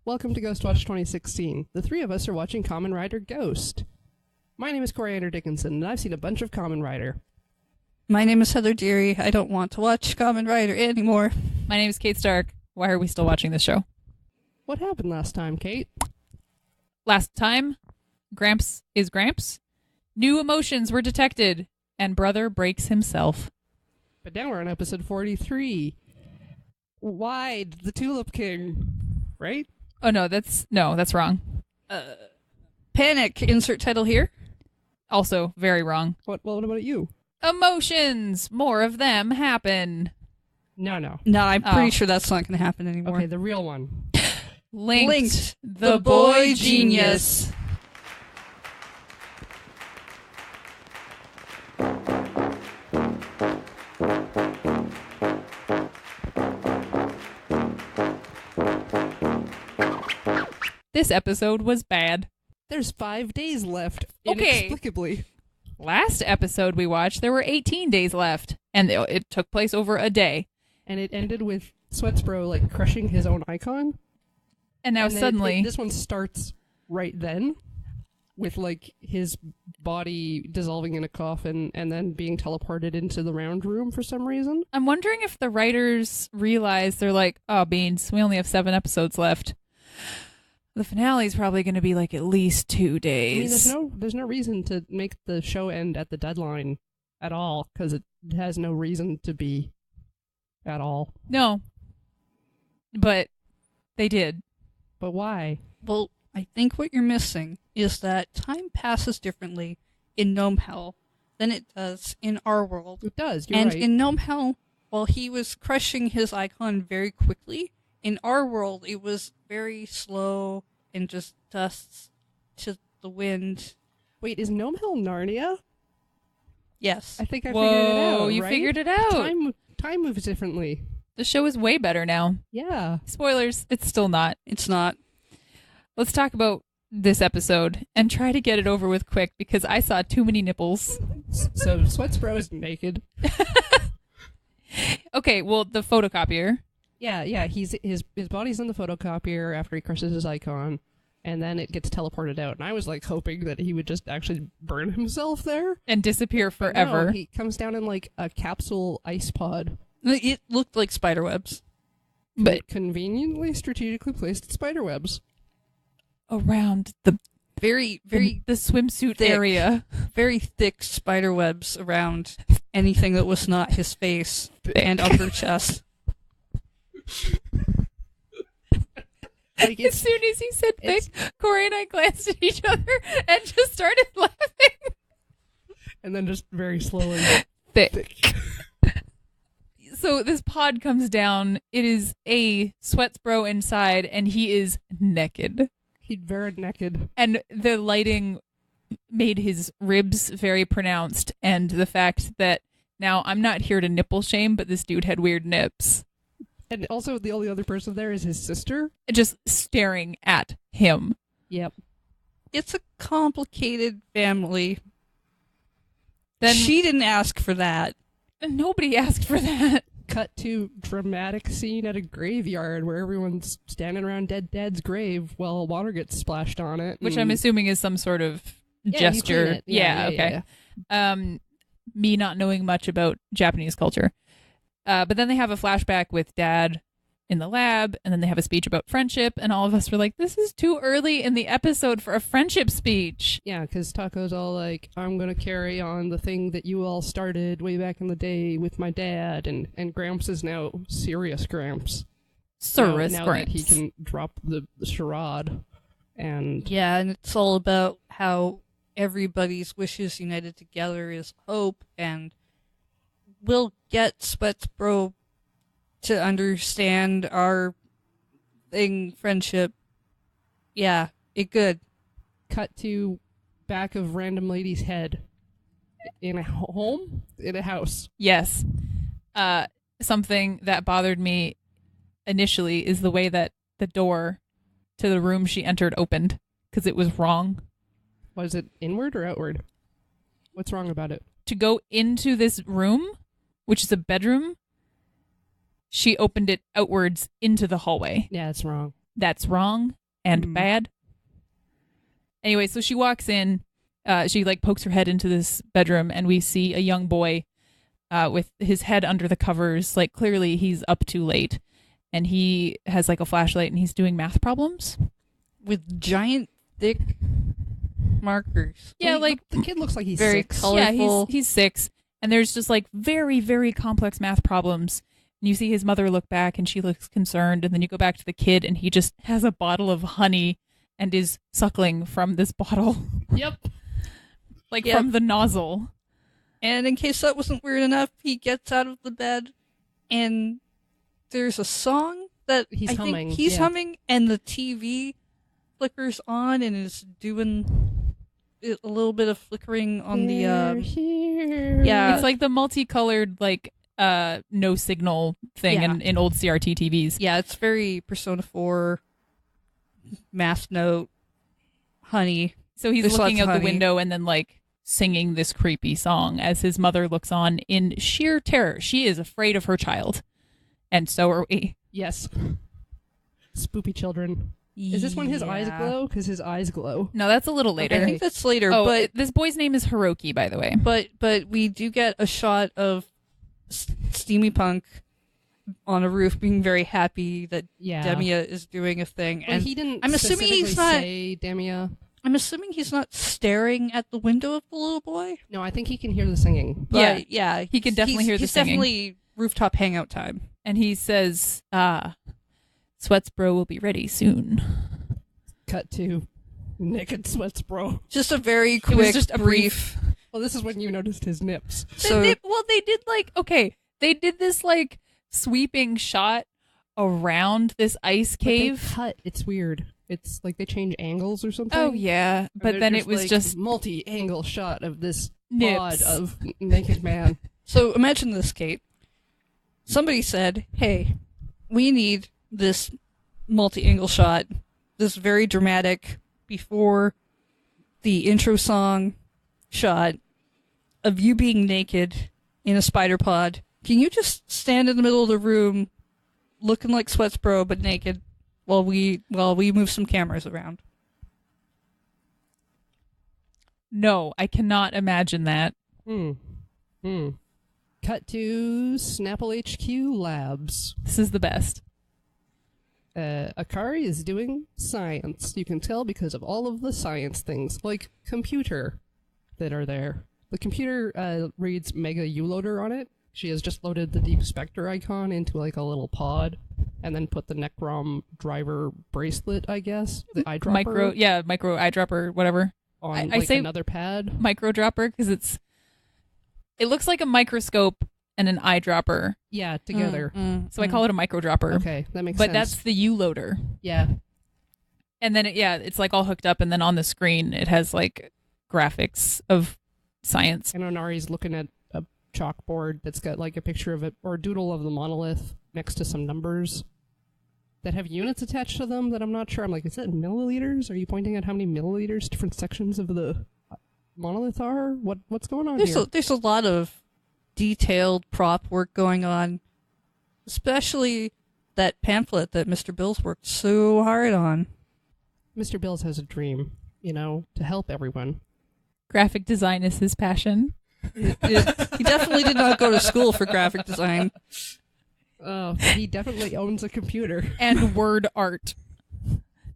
Welcome to GHOSTWATCH2016. The three of us are watching Kamen Rider Ghost. My name is Kamen Rider Dickinson, and I've seen a bunch of Kamen Rider. My name is Heather Deary. I don't want to watch Kamen Rider anymore. My name is Kate Stark. Why are we still watching this show? What happened last time, Kate? Last time, Gramps is Gramps. New emotions were detected, and Brother breaks himself. But now we're on episode 43. Wide, the Tulip King. Right? Oh, no, that's wrong. Panic. Insert title here. Also, very wrong. What about you? Emotions! More of them happen. No. No, I'm pretty sure that's not going to happen anymore. Okay, the real one. Linked, the boy genius. This episode was bad. There's 5 days left. Okay. Inexplicably. Last episode we watched, there were 18 days left, and it took place over a day. And it ended with Sweatsbro, crushing his own icon. And now suddenly... this one starts right then, with, his body dissolving in a coffin and then being teleported into the round room for some reason. I'm wondering if the writers realize they're like, oh, Beans, we only have 7 episodes left. The finale is probably going to be at least 2 days. I mean, there's no reason to make the show end at the deadline at all, because it has no reason to be at all. No. But they did. But why? Well, I think what you're missing is that time passes differently in Gnome Hell than it does in our world. It does, you're and right. in Gnome Hell, while he was crushing his icon very quickly, in our world, it was very slow and just dusts to the wind. Wait, is Gnome Hell Narnia? Yes. I think I figured it out. Whoa, you right? figured it out. Time moves differently. The show is way better now. Yeah. Spoilers, it's still not. It's not. Let's talk about this episode and try to get it over with quick because I saw too many nipples. So Sweatsbro is naked. Okay, well, the photocopier. Yeah. His body's in the photocopier after he crushes his icon, and then it gets teleported out. And I was hoping that he would just actually burn himself there And disappear But forever. No, he comes down in a capsule ice pod. It looked like spiderwebs. But Conveniently, strategically placed spiderwebs. around the Very the swimsuit thick. area. very thick spiderwebs around anything that was not his face and upper chest. As soon as he said thick, Corey and I glanced at each other and just started laughing. And then just very slowly. Thick. So this pod comes down. It is a Sweatsbro inside, and he is naked. He's very naked. And the lighting made his ribs very pronounced, and the fact that now I'm not here to nipple shame, but this dude had weird nips. And also, the only other person there is his sister. Just staring at him. Yep. It's a complicated family. Then She didn't ask for that. nobody asked for that. Cut to dramatic scene at a graveyard where everyone's standing around Dad's grave while water gets splashed on it. Which I'm assuming is some sort of gesture. You clean it. Yeah, Okay. Me not knowing much about Japanese culture. But then they have a flashback with Dad in the lab, and then they have a speech about friendship, and all of us were like, this is too early in the episode for a friendship speech. Yeah, because Taco's all like, I'm going to carry on the thing that you all started way back in the day with my dad, and Gramps is now serious Gramps. Cyrus now that he can drop the charade. And Yeah, and it's all about how everybody's wishes united together is hope, and we'll get Sweatsbro to understand our friendship. Yeah, it good. cut to back of random lady's head. In a home? In a house. Yes. Something that bothered me initially is the way that the door to the room she entered opened, because it was wrong. Was it inward or outward? What's wrong about it? To go into this room, which is a bedroom, she opened it outwards into the hallway. Yeah, it's wrong. that's wrong and bad. Anyway, so she walks in, she like pokes her head into this bedroom, and we see a young boy with his head under the covers. Like, clearly he's up too late, and he has like a flashlight, and he's doing math problems with giant, thick markers. Yeah, like the kid looks like he's very 6. colorful. Yeah, he's 6, and there's just like very, very complex math problems. And you see his mother look back, and she looks concerned, and then you go back to the kid, and he just has a bottle of honey and is suckling from this bottle. Yep. Like from the nozzle. And in case that wasn't weird enough, he gets out of the bed, and there's a song that he's humming. He's humming, and the TV flickers on and is doing a little bit of flickering on the yeah. It's like the multicolored like no signal thing in old CRT TVs. Yeah, it's very Persona 4 math note honey. So he's looking out the window and then like singing this creepy song as his mother looks on in sheer terror. She is afraid of her child. And so are we. Yes. Spoopy children. Is this when his eyes glow? Because his eyes glow. No, that's a little later. I think that's later. Oh, but this boy's name is Hiroki, by the way. But we do get a shot of Steamy Punk on a roof being very happy that Demia is doing a thing. But and he didn't I'm assuming he's not say Demia. I'm assuming he's not staring at the window of the little boy. No, I think he can hear the singing. But yeah, he can definitely hear the singing. He's definitely rooftop hangout time. And he says, Sweats Bro will be ready soon. Cut to naked Sweats Bro. Just a very quick, it was just a brief. Well, this is when you noticed his nips. They did this like sweeping shot around this ice cave. It's weird. It's like they change angles or something. Oh yeah, but then it was like just multi-angle shot of this nips. pod of naked man. So imagine this, Kate. Somebody said, "Hey, we need this multi-angle shot, this very dramatic before the intro song shot of you being naked in a spider pod. Can you just stand in the middle of the room looking like Sweats Bro but naked while we move some cameras around?" No, I cannot imagine that. Cut to Snapple HQ Labs. This is the best. Akari is doing science. You can tell because of all of the science things, like computer, that are there. The computer reads Mega U-Loader on it. She has just loaded the Deep Spectre icon into like a little pod, and then put the Necrom driver bracelet, I guess, the eyedropper. Micro eyedropper, whatever. On I say another pad. Micro dropper because it looks like a microscope and an eyedropper. Yeah, together. So I call it a micro dropper. Okay, that makes sense. But that's the U-Loader. Yeah. And then it's like all hooked up, and then on the screen it has like graphics of science. And Onari's looking at a chalkboard that's got like a picture of it or a doodle of the monolith next to some numbers that have units attached to them that I'm not sure. I'm like, is that milliliters? Are you pointing at how many milliliters different sections of the monolith are? What's going on here? There's a lot of detailed prop work going on, especially that pamphlet that Mr. Bills worked so hard on. Mr. Bills has a dream, to help everyone. Graphic design is his passion. He definitely did not go to school for graphic design. Oh, he definitely owns a computer. And word art.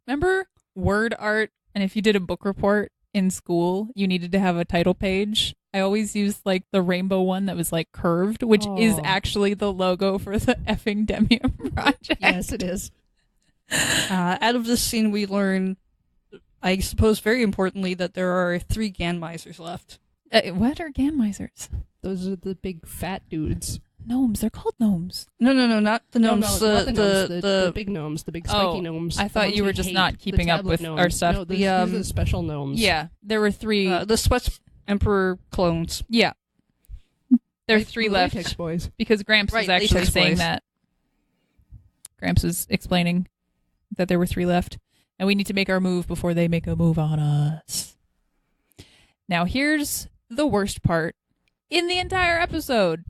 Remember word art? And if you did a book report in school, you needed to have a title page. I always used like the rainbow one that was like curved, which is actually the logo for the effing Demia Project. Yes, it is. Out of this scene, we learn, I suppose very importantly, that there are 3 Ganmisers left. What are Ganmisers? Those are the big fat dudes. Gnomes. They're called gnomes. No, not the gnomes. No, not the gnomes. The big gnomes, the big spiky gnomes. I thought you were just not keeping up with our stuff. No, these are the special gnomes. Yeah, there were 3. The Sweats Emperor clones. Yeah. There are 3 left. Latex boys. Because Gramps was actually saying boys. that. Gramps was explaining that there were 3 left. And we need to make our move before they make a move on us. Now here's the worst part in the entire episode.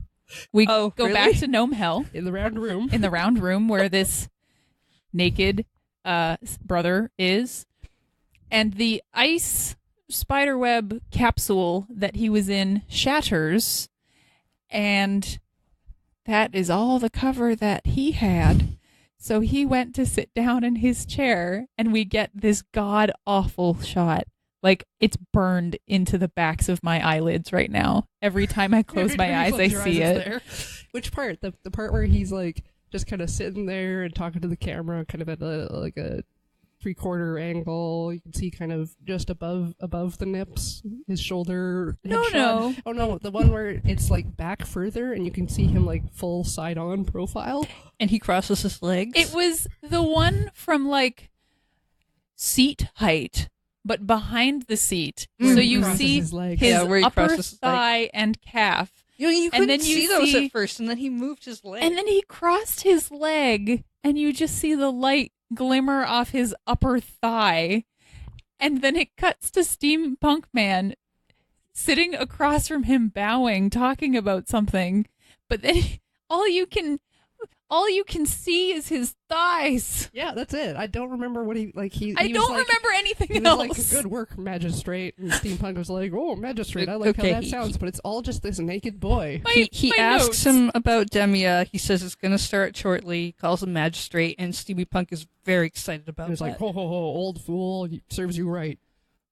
We go back to Gnome Hell. In the round room. In the round room where this naked brother is. And the ice spiderweb capsule that he was in shatters. And that is all the cover that he had. So he went to sit down in his chair, and we get this god-awful shot. Like, it's burned into the backs of my eyelids right now. Every time I close my eyes, I see it. There. Which part? The part where he's, like, just kind of sitting there and talking to the camera, kind of at a 3/4 angle. You can see kind of just above the nips, his shoulder. No. Oh no, the one where it's like back further and you can see him like full side on profile. And he crosses his legs. It was the one from like seat height, but behind the seat. So you Crosses see his legs. his where he upper crosses his thigh and calf. You couldn't then you see those see- at first, and then he moved his leg. And then he crossed his leg, and you just see the light glimmer off his upper thigh. And then it cuts to Steampunk Man sitting across from him, bowing, talking about something. But then all you can see is his thighs. Yeah, that's it. I don't remember what he like. He I was don't like, remember anything He was else. like, good work, magistrate. And Steampunk was like, oh, magistrate, I like Okay, how that sounds, but it's all just this naked boy. He My asks notes. him about Demia. He says it's going to start shortly, calls him magistrate, and Stevie Punk is very excited about He was that. like, ho, ho, ho, old fool, serves you right.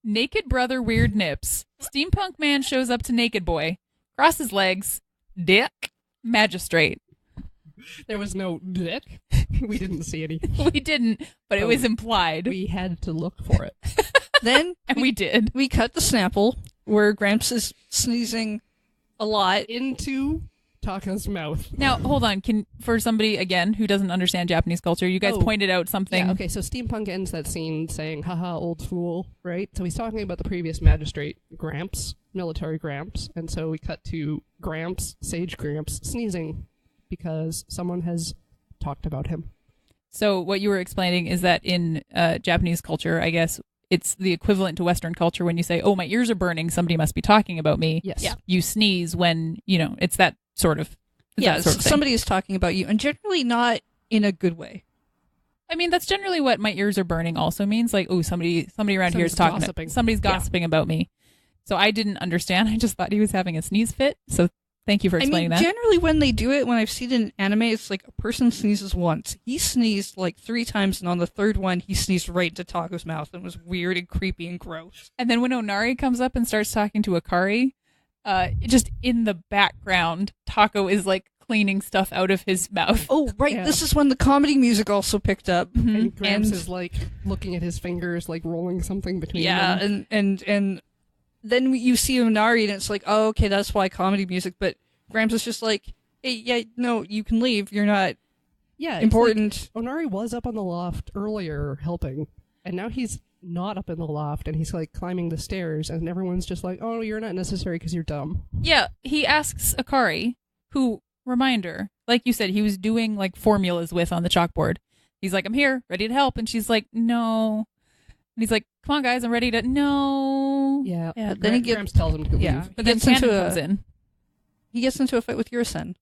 Naked brother, weird nips. Steampunk Man shows up to naked boy, crosses legs, dick, magistrate. There was no dick. We didn't see any. We didn't, but it was implied. We had to look for it. Then And we did. we cut the Snapple, where Gramps is sneezing a lot. Into Taka's mouth. Now, hold on. For somebody, again, who doesn't understand Japanese culture, you guys Oh. pointed out something. Yeah, okay, so Steampunk ends that scene saying, haha, old fool, right? So he's talking about the previous magistrate, Gramps, military Gramps, and so we cut to Gramps, Sage Gramps, sneezing because someone has talked about him. So what you were explaining is that in Japanese culture, I guess, it's the equivalent to Western culture when you say, oh, my ears are burning, somebody must be talking about me. Yes. Yeah. You sneeze when, it's that sort of Yeah, that sort of thing. somebody is talking about you, and generally not in a good way. I mean, that's generally what my ears are burning also means. Like, oh, somebody around here is Somebody's talking. gossiping. Somebody's gossiping about me. So I didn't understand. I just thought he was having a sneeze fit. So thank you for explaining that. Generally when they do it, when I've seen it in anime, it's like a person sneezes once. He sneezed like 3 times, and on the third one, he sneezed right into Taco's mouth, and it was weird and creepy and gross. And then when Onari comes up and starts talking to Akari, just in the background, Taco is like cleaning stuff out of his mouth. Oh, right. Yeah. This is when the comedy music also picked up. And Gramps And- is like looking at his fingers, like rolling something between Yeah, them. and then you see Onari, and it's like, oh, okay, that's why comedy music. But Gramps is just like, hey, yeah, no, you can leave. You're not Yeah, it's important. like Onari was up on the loft earlier helping, and now he's not up in the loft, and he's like climbing the stairs, and everyone's just like, oh, you're not necessary because you're dumb. Yeah, he asks Akari, who, reminder, like you said, he was doing like formulas with on the chalkboard. He's like, I'm here, ready to help. And she's like, no. And he's like, come on, guys, I'm ready to, no. Yeah, Yeah, then he gets- Gramps tells him to Yeah, leave. but then gets into Cannon a- comes in. He gets into a fight with Yurisen.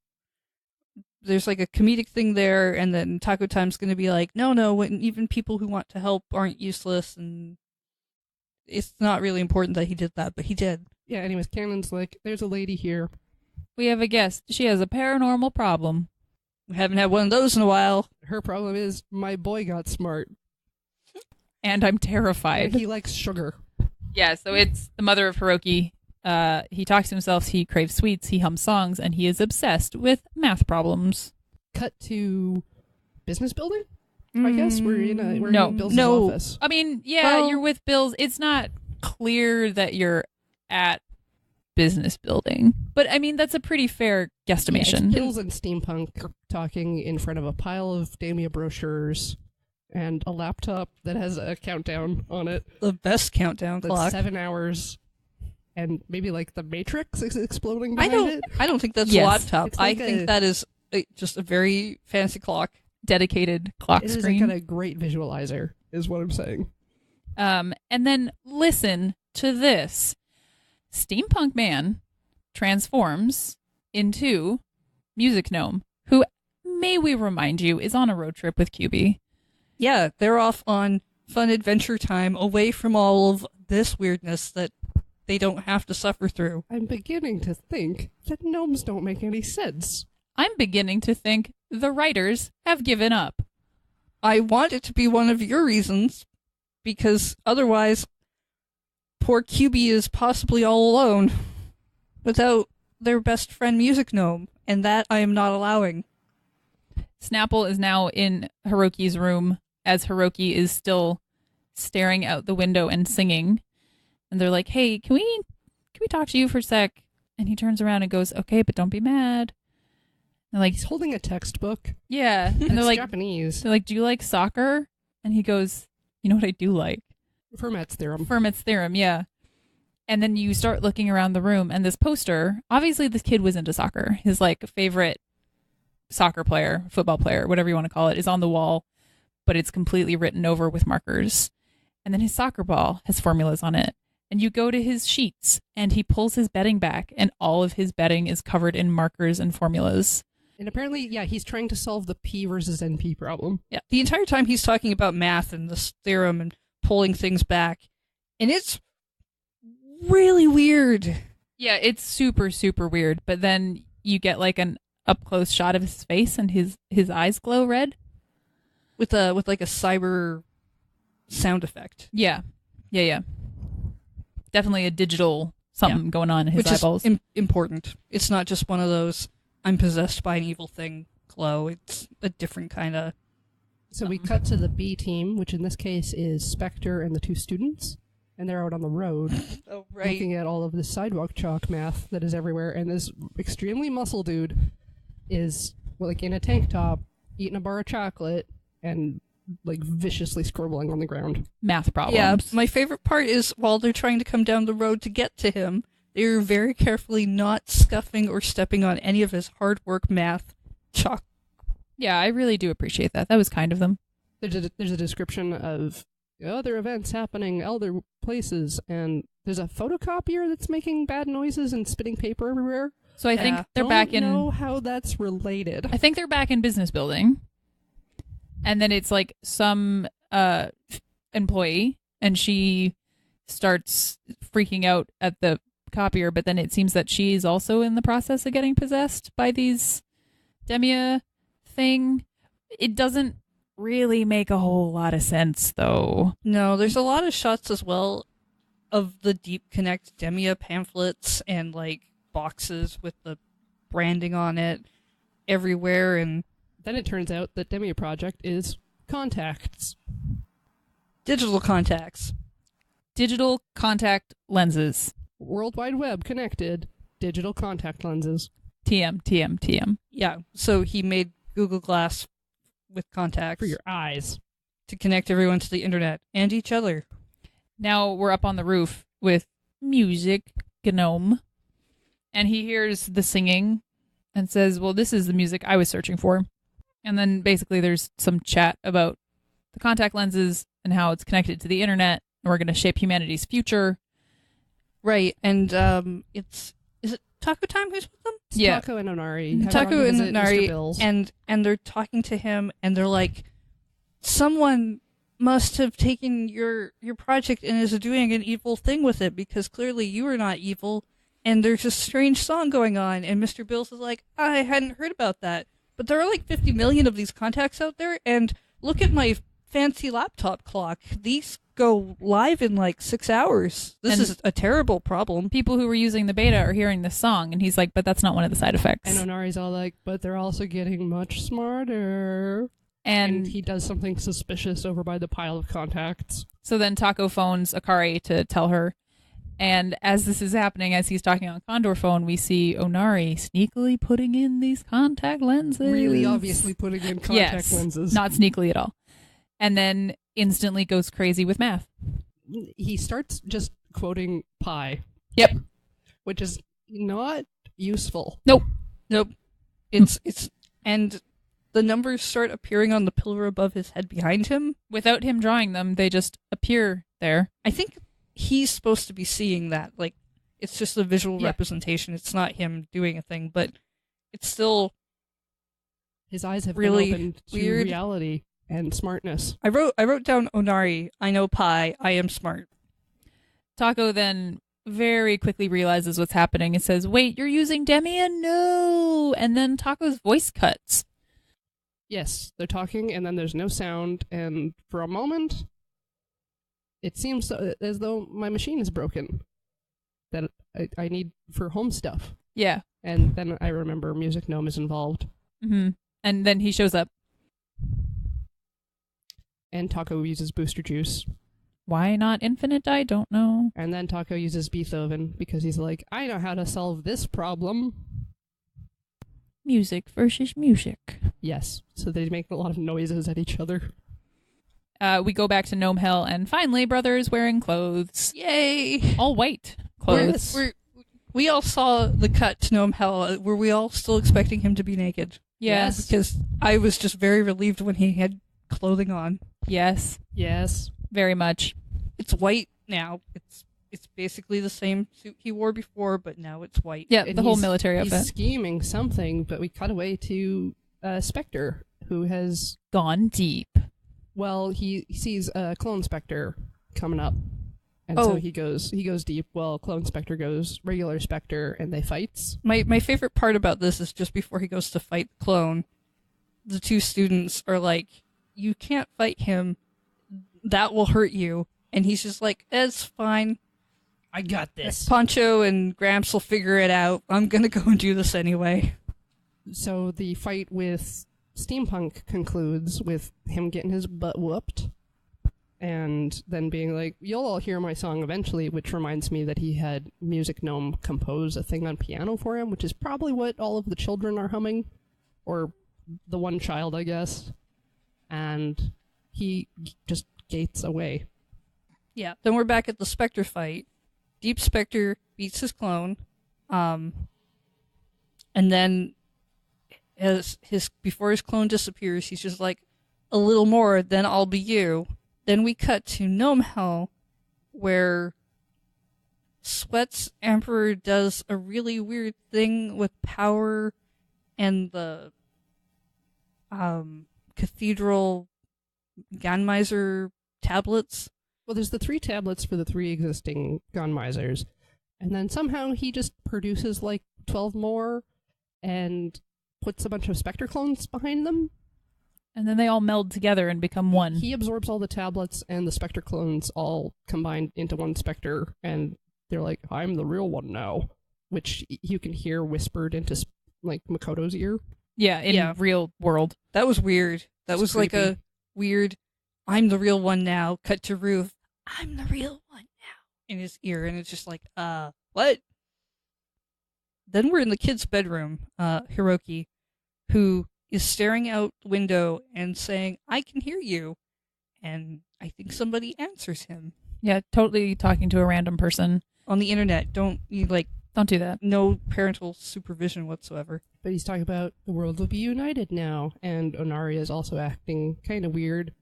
There's like a comedic thing there, and then Taco Time's going to be like, no, when even people who want to help aren't useless, and it's not really important that he did that, but he did. Yeah, anyways, Cannon's like, there's a lady here. We have a guest. She has a paranormal problem. We haven't had one of those in a while. Her problem is, my boy got smart, And I'm and terrified. he likes sugar. Yeah, so it's the mother of Hiroki. He talks to himself, he craves sweets, he hums songs, and he is obsessed with math problems. Cut to business building? I guess we're in No. Bill's No. office. I mean, yeah, Well- you're with Bill's. It's not clear that you're at business building, but I mean, that's a pretty fair Yeah, it's guesstimation. Bills and Steampunk talking in front of a pile of Demia brochures and a laptop that has a countdown on it. The best countdown That's clock. 7 hours. And maybe like the Matrix is exploding behind it. I don't think that's Yes. a laptop. It's like I think that is just a very fancy clock. Dedicated clock It is screen. got a great visualizer, is what I'm saying. And then listen to this. Steampunk Man transforms into Music Gnome, who, may we remind you, is on a road trip with QB. yeah, they're off on fun adventure time away from all of this weirdness that they don't have to suffer through. I'm beginning to think that gnomes don't make any sense. I'm beginning to think the writers have given up. I want it to be one of your reasons, because otherwise, poor QB is possibly all alone without their best friend Music Gnome, and that I am not allowing. Snapple is now in Hiroki's room as Hiroki is still staring out the window and singing. And they're like, "Hey, can we talk to you for a sec?" And he turns around and goes, "Okay, but don't be mad." And like, He's holding a textbook. yeah. And they're It's like, Japanese. "Do you like soccer?" And he goes, "You know what I do like? Fermat's theorem. Fermat's theorem, yeah." And then you start looking around the room, and this poster, obviously this kid was into soccer. His like favorite soccer player, football player, whatever you want to call it, is on the wall, but it's completely written over with markers. And then his soccer ball has formulas on it. And you go to his sheets, and he pulls his bedding back, and all of his bedding is covered in markers and formulas. And apparently, yeah, he's trying to solve the P versus NP problem. Yeah, the entire time he's talking about math and this theorem and pulling things back, and it's really weird. Yeah, it's super, super weird. But then you get like an up-close shot of his face, and his eyes glow red. With like a cyber sound effect. Yeah. Definitely a digital something going on in his Which eyeballs. is important. It's not just one of those "I'm possessed by an evil thing" glow. It's a different kind of... So we cut to the B team, which in this case is Spectre and the two students. And they're out on the road Oh, right. looking at all of this sidewalk chalk math that is everywhere. And this extremely muscle dude is like in a tank top, eating a bar of chocolate, and like viciously scribbling on the ground. Math problems. Yeah, my favorite part is while they're trying to come down the road to get to him, they're very carefully not scuffing or stepping on any of his hard work math chalk. Yeah, I really do appreciate that. That was kind of them. There's a description of other events happening, other places, and there's a photocopier that's making bad noises and spitting paper everywhere. So I think they're Don't back in... know how that's related. I think they're back in business building. And then it's like some employee, and she starts freaking out at the copier, but then it seems that she's also in the process of getting possessed by these Demia thing. It doesn't really make a whole lot of sense, though. No, there's a lot of shots as well of the Deep Connect Demia pamphlets and like boxes with the branding on it everywhere, and Then it turns out that Demia Project is contacts. digital contacts. Digital contact lenses. World Wide Web connected digital contact lenses. TM. Yeah, so he made Google Glass with contacts For your eyes. to connect everyone to the internet and each other. Now we're up on the roof with Music Gnome, and he hears the singing and says, "Well, this is the music I was searching for." And then basically there's some chat about the contact lenses and how it's connected to the internet, and we're going to shape humanity's future. Right, and is it Taco Time who's with them? It's Yeah. Taco and Onari. have Taco gone to and visit Mr. Nari, Bills. and they're talking to him, and they're like, someone must have taken your project and is doing an evil thing with it, because clearly you are not evil, and there's a strange song going on. And Mr. Bills is like, I hadn't heard about that, but there are like 50 million of these contacts out there, and look at my fancy laptop clock. These go live in like 6 hours. This And- is a terrible problem. People who were using the beta are hearing this song, and he's like, "But that's not one of the side effects." And Onari's all like, but they're also getting much smarter. And And he does something suspicious over by the pile of contacts. so then Taco phones Akari to tell her. And as this is happening, as he's talking on Condor phone, we see Onari sneakily putting in these contact lenses. Really obviously putting in contact Yes, lenses. not sneakily at all. And then instantly goes crazy with math. He starts just quoting pi. Yep. Which is not useful. Nope. It's and the numbers start appearing on the pillar above his head behind him. Without him drawing them, they just appear there. I think he's supposed to be seeing that. Like, it's just a visual Yeah. representation. It's not him doing a thing, but it's still His eyes have Really been opened to weird. reality. and smartness. I wrote down Onari, I know pi, I am smart. Taco then very quickly realizes what's happening and says, "Wait, you're using Demia? No!" And then Taco's voice cuts. Yes, they're talking, and then there's no sound, and for a moment, it seems as though my machine is broken. That I need for home stuff. Yeah. And then I remember Music Gnome is involved. Mm-hmm. And then he shows up. And Taco uses booster juice. Why not infinite? I don't know. And then Taco uses Beethoven because he's like, I know how to solve this problem. Music versus music. Yes, so they make a lot of noises at each other. We go back to Gnome Hell, and finally, Brother's wearing clothes. Yay! All white clothes. We all saw the cut to Gnome Hell. Were we all still expecting him to be naked? Yes. Because I was just very relieved when he had clothing on. Yes. Yes. Very much. It's white now. It's basically the same suit he wore before, but now it's white. Yeah, And the whole he's- military He's outfit. scheming something, but we cut away to Spectre, who has, Gone deep. well, he sees Clone Spectre coming up. And so he goes deep. Well, Clone Spectre goes regular Spectre, and they fights. My favorite part about this is just before he goes to fight the clone, the two students are like, "You can't fight him. That will hurt you." And he's just like, "It's fine. I got this. Poncho and Gramps will figure it out. I'm gonna go and do this anyway." So the fight with Steampunk concludes with him getting his butt whooped, and then being like, "You'll all hear my song eventually," which reminds me that he had Music Gnome compose a thing on piano for him, which is probably what all of the children are humming, or the one child, I guess. And he just gates away. Yeah. Then we're back at the Spectre fight. Deep Spectre beats his clone, and then before his clone disappears, he's just like, "A little more, then I'll be you." Then we cut to Gnome Hell, where Sweat's Emperor does a really weird thing with power and the cathedral Ganmiser tablets. Well, there's the 3 tablets for the 3 existing Gunmisers, and then somehow he just produces like 12 more and puts a bunch of Spectre clones behind them. And then they all meld together and become one. He absorbs all the tablets, and the Spectre clones all combined into one Spectre, and they're like, "I'm the real one now," which you can hear whispered into like Makoto's ear. Yeah, in real world. That was weird. That It's was like creepy. a weird, "I'm the real one now," cut to Ruth, "I'm the real one now," in his ear, and it's just like, what? Then we're in the kid's bedroom, Hiroki, who is staring out the window and saying, "I can hear you," and I think somebody answers him. Yeah, totally talking to a random person. On the internet, don't do that. No parental supervision whatsoever. But he's talking about the world will be united now, and Onari is also acting kind of weird.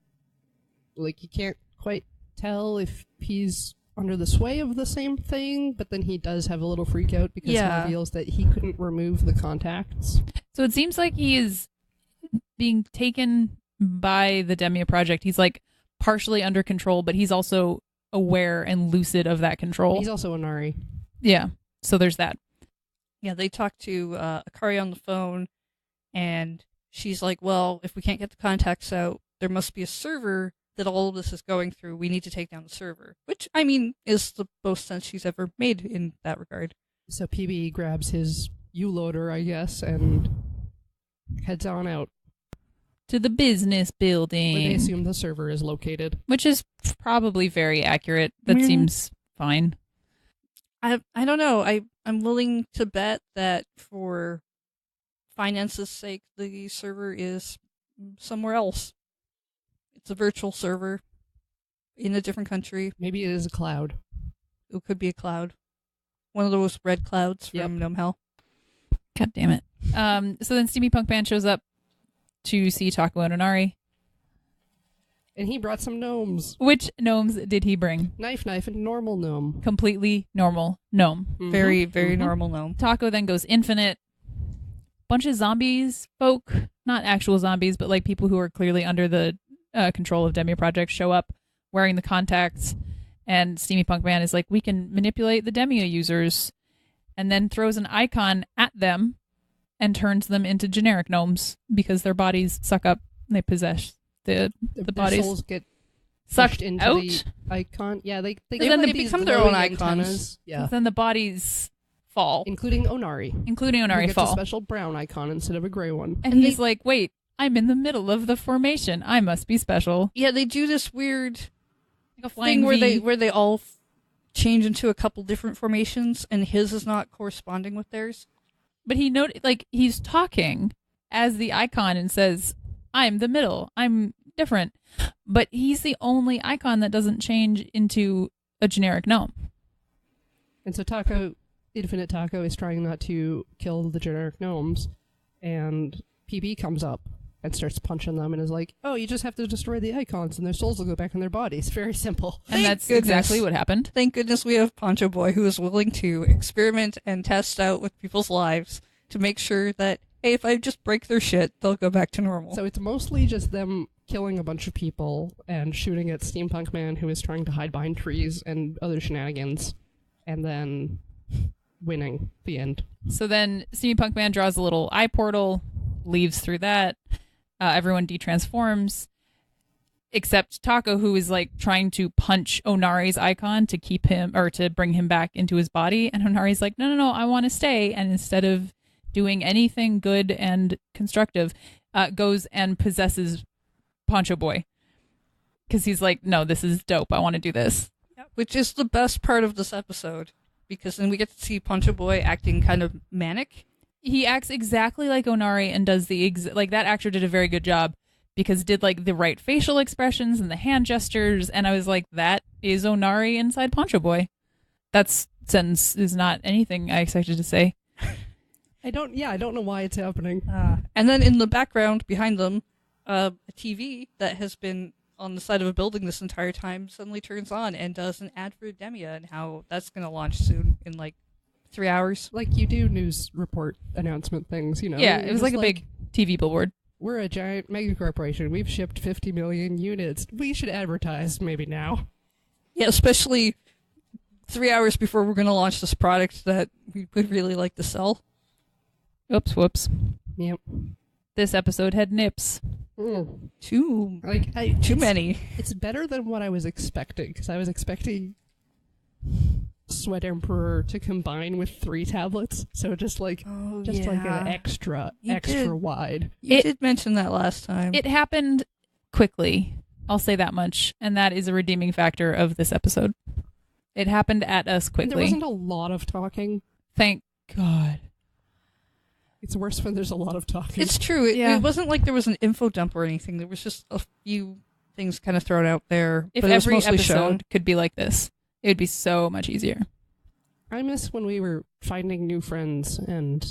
Like, you can't quite tell if he's under the sway of the same thing, but then he does have a little freak out because he reveals that he couldn't remove the contacts. So it seems like he is being taken by the Demia Project. He's like partially under control, but he's also aware and lucid of that control. He's also Onari. Yeah, so there's that. Yeah, they talk to Akari on the phone, and she's like, "Well, if we can't get the contacts out, there must be a server that all of this is going through. We need to take down the server." Which, I mean, is the most sense she's ever made in that regard. So PB grabs his U-loader, I guess, and heads on out. To the business Where they building. assume the server is located. Which is probably very accurate. That Mm. seems fine. I don't know. I'm willing to bet that for finance's sake, the server is somewhere else. It's a virtual server in a different country. Maybe it is a cloud. It could be a cloud. One of those red clouds from Gnome Hell. God damn it. So then Steamy Punk Man shows up to see Taco and Onari. And he brought some gnomes. Which gnomes did he bring? Knife, and normal gnome. Completely normal gnome. Mhm. Very, very Mhm. normal gnome. Taco then goes infinite. Bunch of zombies folk. Not actual zombies, but like people who are clearly under the control of Demia Project show up wearing the contacts, and Steamy Punk Man is like, we can manipulate the Demia users, and then throws an icon at them and turns them into generic gnomes because their bodies suck up and they possess the Their bodies. souls get Sucked pushed into out? the icon. Yeah, they then have, they like, these become their own glowing icons. antennas. Yeah, Then the bodies fall, including Onari. including Who Onari gets a fall. special brown icon instead of a gray one. And he's like, wait, I'm in the middle of the formation. I must be special. Yeah, they do this weird Like a flying thing V. where they all change into a couple different formations, and his is not corresponding with theirs. But he's talking as the icon and says, I'm the middle. I'm different. But he's the only icon that doesn't change into a generic gnome. And so Infinite Taco is trying not to kill the generic gnomes, and PB comes up and starts punching them and is like, oh, you just have to destroy the icons and their souls will go back in their bodies. Very simple. And Thank that's goodness. exactly what happened. Thank goodness we have Poncho Boy, who is willing to experiment and test out with people's lives to make sure that, hey, if I just break their shit, they'll go back to normal. So it's mostly just them killing a bunch of people and shooting at Steampunk Man, who is trying to hide behind trees and other shenanigans, and then winning the end. So then Steamy Punk Man draws a little eye portal, leaves through that. Everyone detransforms, except Taco, who is like trying to punch Onari's icon to keep him or to bring him back into his body. And Onari's like, no, I want to stay. And instead of doing anything good and constructive, goes and possesses Poncho Boy. Because he's like, no, this is dope. I want to do this. Which is the best part of this episode, because then we get to see Poncho Boy acting kind of manic. He acts exactly like Onari and does like that actor did a very good job because did like the right facial expressions and the hand gestures, and I was like, that is Onari inside Poncho Boy. That sentence is not anything I expected to say. I don't know why it's happening. And then in the background behind them, a TV that has been on the side of a building this entire time suddenly turns on and does an ad for Demia and how that's going to launch soon in like 3 hours. Like you do news report announcement things, you know? Yeah, it was Just like a big TV billboard. We're a giant mega corporation. We've shipped 50 million units. We should advertise maybe now. Yeah, especially 3 hours before we're going to launch this product that we would really like to sell. Oops, whoops. Yep. This episode had nips. Too many. It's better than what I was expecting, because I was expecting Sweat Emperor to combine with 3 tablets, so just like an extra wide. You did mention that last time. It happened quickly. I'll say that much, and that is a redeeming factor of this episode. It happened at us And quickly. there wasn't a lot of talking. Thank God. It's worse when there's a lot of talking. It's true. It wasn't like there was an info dump or anything. There was just a few things kind of thrown out there. If but it was every mostly episode shown. could be like this, it would be so much easier. I miss when we were finding new friends and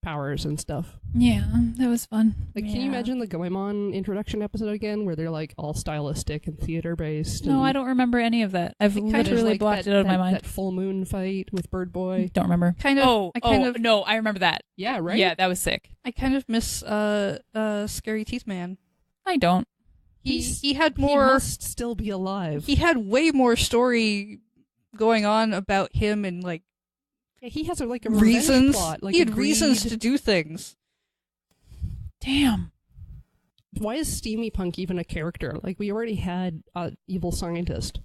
powers and stuff. Yeah, that was fun. Like, can you imagine the Goemon introduction episode again, where they're like all stylistic and theater based? No, I don't remember any of that. I've literally blocked it out of my mind. That full moon fight with Bird Boy. Don't remember. No, I remember that. Yeah, right. Yeah, that was sick. I kind of miss Scary Teeth Man. I don't. He had He more. must still be alive. He had way more story going on about him and like He has a revenge reasons. plot. Like he had a reasons greed. to do things. Damn. Why is Steamy Punk even a character? Like, we already had an evil scientist.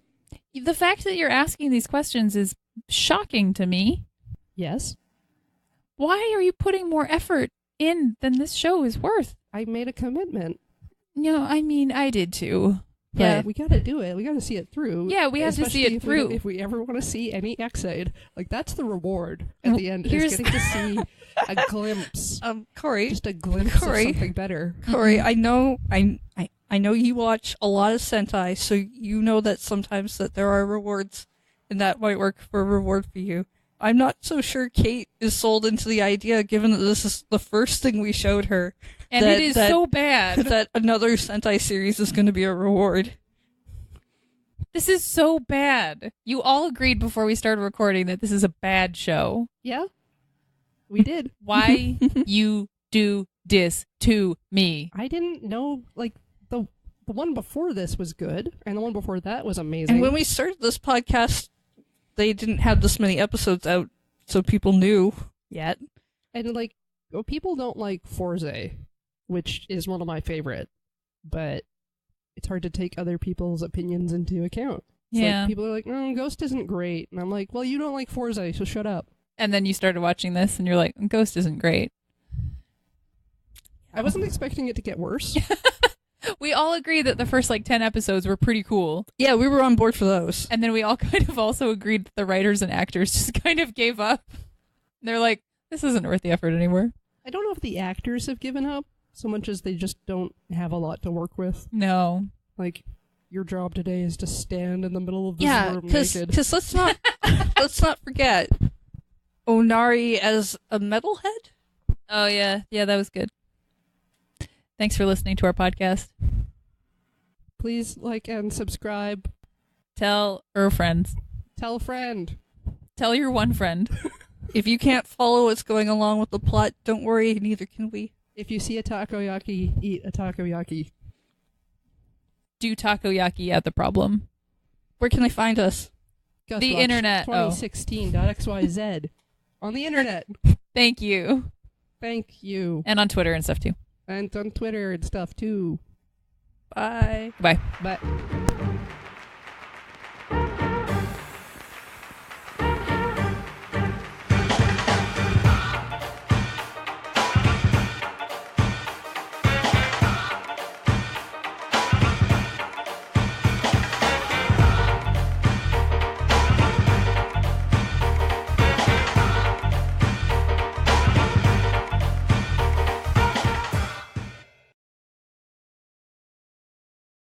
The fact that you're asking these questions is shocking to me. Yes. Why are you putting more effort in than this show is worth? I made a commitment. You know, I mean, I did too. But Yeah. we gotta do it. We gotta see it through. Yeah, we have to see Especially it through. If we ever want to see any Exide, like, that's the reward at Well, the end. here's- Is getting to see a glimpse. Corey, Just a glimpse of Corey. something better. Corey, I know you watch a lot of Sentai, so you know that sometimes that there are rewards, and that might work for a reward for you. I'm not so sure Kate is sold into the idea, given that this is the first thing we showed her, And that- it is that- so bad. that another Sentai series is going to be a reward. This is so bad. You all agreed before we started recording that this is a bad show. Yeah, we did. Why you do this to me? I didn't know, like, the the one before this was good, and the one before that was amazing. And when we started this podcast, they didn't have this many episodes out, so people knew yet. And like, people don't like Forza, which is one of my favorite, but it's hard to take other people's opinions into account. It's Yeah. like, people are like, Ghost isn't great. And I'm like, well, you don't like Forza, so shut up. And then you started watching this and you're like, Ghost isn't great. I wasn't expecting it to get worse. We all agree that the first 10 episodes were pretty cool. Yeah, we were on board for those. And then we all kind of also agreed that the writers and actors just kind of gave up. They're like, this isn't worth the effort anymore. I don't know if the actors have given up so much as they just don't have a lot to work with. No. Like, your job today is to stand in the middle of this room naked. Because let's not forget Onari as a metalhead. Oh, yeah. Yeah, that was good. Thanks for listening to our podcast. Please like and subscribe. Tell your friends. Tell a friend. Tell your one friend. If you can't follow what's going along with the plot, don't worry, neither can we. If you see a takoyaki, eat a takoyaki. Do takoyaki at the problem. Where can they find us? The internet. 2016.xyz. On the internet. Thank you. Thank you. And on Twitter and stuff too. And on Twitter and stuff too. Bye. Bye. Bye.